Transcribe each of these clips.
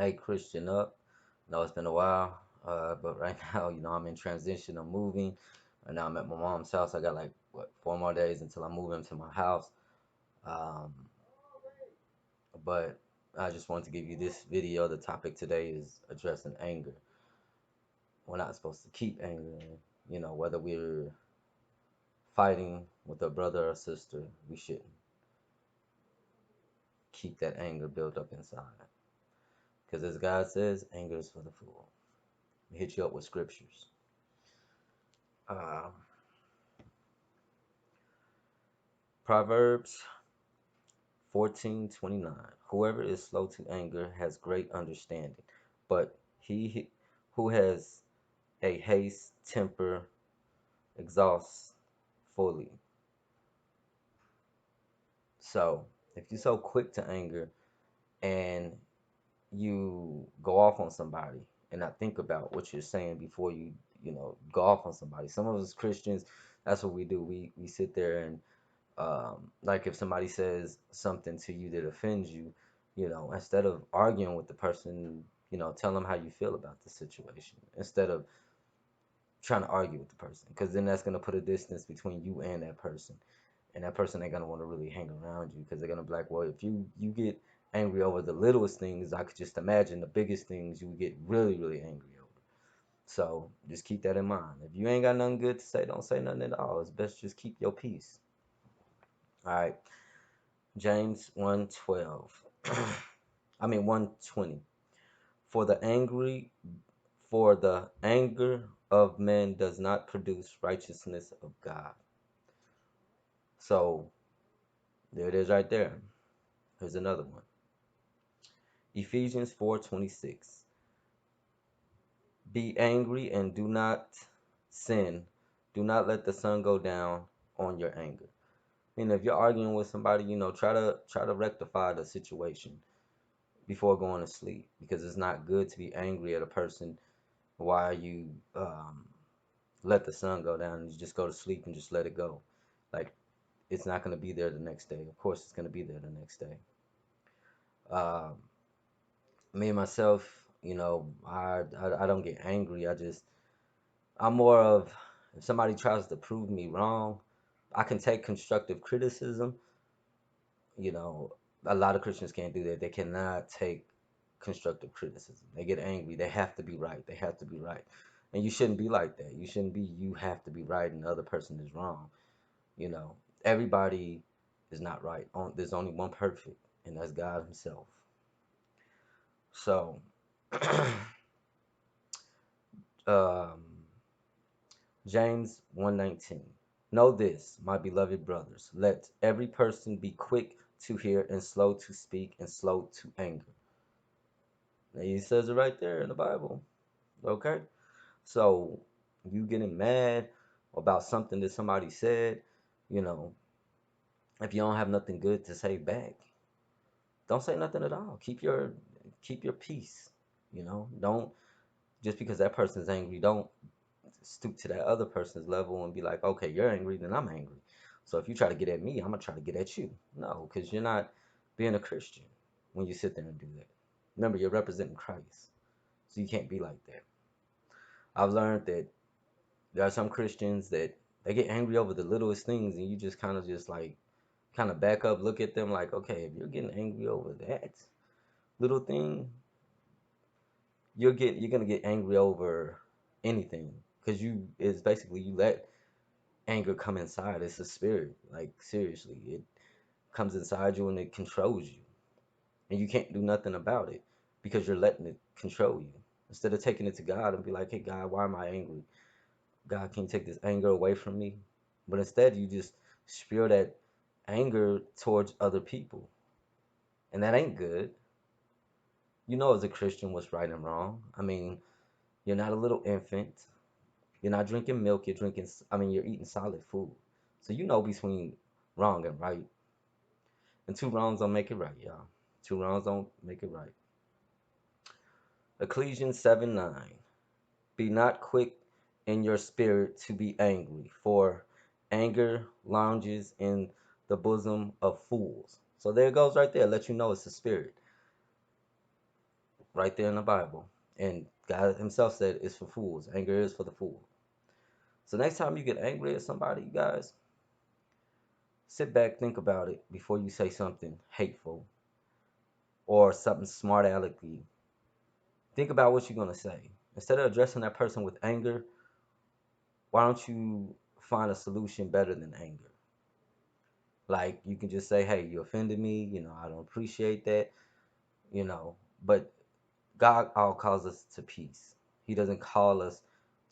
Hey, Christian up. No, it's been a while, but right now, I'm in transition. I'm moving. Right now, I'm at my mom's house. I got like, what, 4 more days until I move into my house. Um, but I just wanted to give you this video. The topic today is addressing anger. We're not supposed to keep anger. Whether we're fighting with a brother or sister, we shouldn't keep that anger built up inside. Because as God says, anger is for the fool. We hit you up with scriptures. Uh, Proverbs 14:29. Whoever is slow to anger has great understanding, but he who has a haste temper exhausts fully. So, if you're so quick to anger and you go off on somebody and not think about what you're saying before you go off on somebody. Some of us Christians, that's what we do. We sit there and like if somebody says something to you that offends you, instead of arguing with the person, tell them how you feel about the situation instead of trying to argue with the person, because then that's going to put a distance between you and that person, and that person ain't going to want to really hang around you because they're going to be like, well, if you get angry over the littlest things, I could just imagine the biggest things you would get really, really angry over. So just keep that in mind. If you ain't got nothing good to say, don't say nothing at all. It's best just keep your peace. All right. James 1:12. I mean 1:20. For the angry for the anger of men does not produce righteousness of God. So there it is right there. Here's another one. Ephesians 4:26. Be angry and do not sin. Do not let the sun go down on your anger. If you're arguing with somebody, try to rectify the situation before going to sleep, because it's not good to be angry at a person while you let the sun go down and you just go to sleep and just let it go. Like, it's not going to be there the next day. Of course, it's going to be there the next day. Um, Me and myself, I don't get angry. I'm more of, if somebody tries to prove me wrong, I can take constructive criticism. You know, a lot of Christians can't do that. They cannot take constructive criticism. They get angry. They have to be right. They have to be right. And you shouldn't be like that. You shouldn't be, you have to be right and the other person is wrong. You know, everybody is not right. There's only one perfect, and that's God Himself. So, um, James 1:19. Know this, my beloved brothers. Let every person be quick to hear and slow to speak and slow to anger. Now, He says it right there in the Bible. Okay? So, you getting mad about something that somebody said, you know, if you don't have nothing good to say back, don't say nothing at all. Keep your peace. Don't, just because that person's angry, don't stoop to that other person's level and be like, okay, you're angry, then I'm angry. So if you try to get at me, I'm gonna try to get at you. No, because you're not being a Christian when you sit there and do that. Remember, you're representing Christ, so you can't be like that. I've learned that there are some Christians that they get angry over the littlest things, and you just kind of back up, look at them like, okay, if you're getting angry over that little thing, you're gonna get angry over anything, because you is basically, you let anger come inside. It's a spirit. Like, seriously, it comes inside you and it controls you, and you can't do nothing about it because you're letting it control you. Instead of taking it to God and be like, hey God, why am I angry? God, can you take this anger away from me? But instead you just spew that anger towards other people, and that ain't good. As a Christian, what's right and wrong. You're not a little infant. You're not drinking milk. You're eating solid food. So between wrong and right. And two wrongs don't make it right, y'all. Two wrongs don't make it right. Ecclesians 7:9. Be not quick in your spirit to be angry, for anger lounges in the bosom of fools. So there it goes right there. Let you know it's a spirit. right there in the Bible. And God himself said it's for fools. Anger is for the fool. So next time you get angry at somebody, you guys, sit back, think about it before you say something hateful or something smart alecky. Think about what you're going to say. Instead of addressing that person with anger, why don't you find a solution better than anger? Like you can just say, hey, you offended me, I don't appreciate that, you know. But God all calls us to peace. He doesn't call us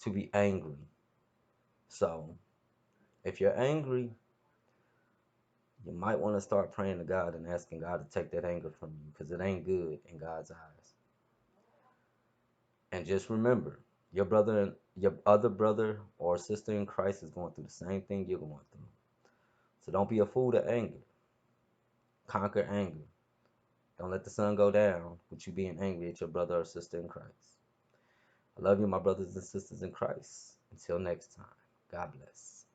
to be angry. So if you're angry, you might want to start praying to God and asking God to take that anger from you because it ain't good in God's eyes. And just remember, your other brother or sister in Christ is going through the same thing you're going through. So don't be a fool to anger. Conquer anger. Don't let the sun go down with you being angry at your brother or sister in Christ. I love you, my brothers and sisters in Christ. Until next time, God bless.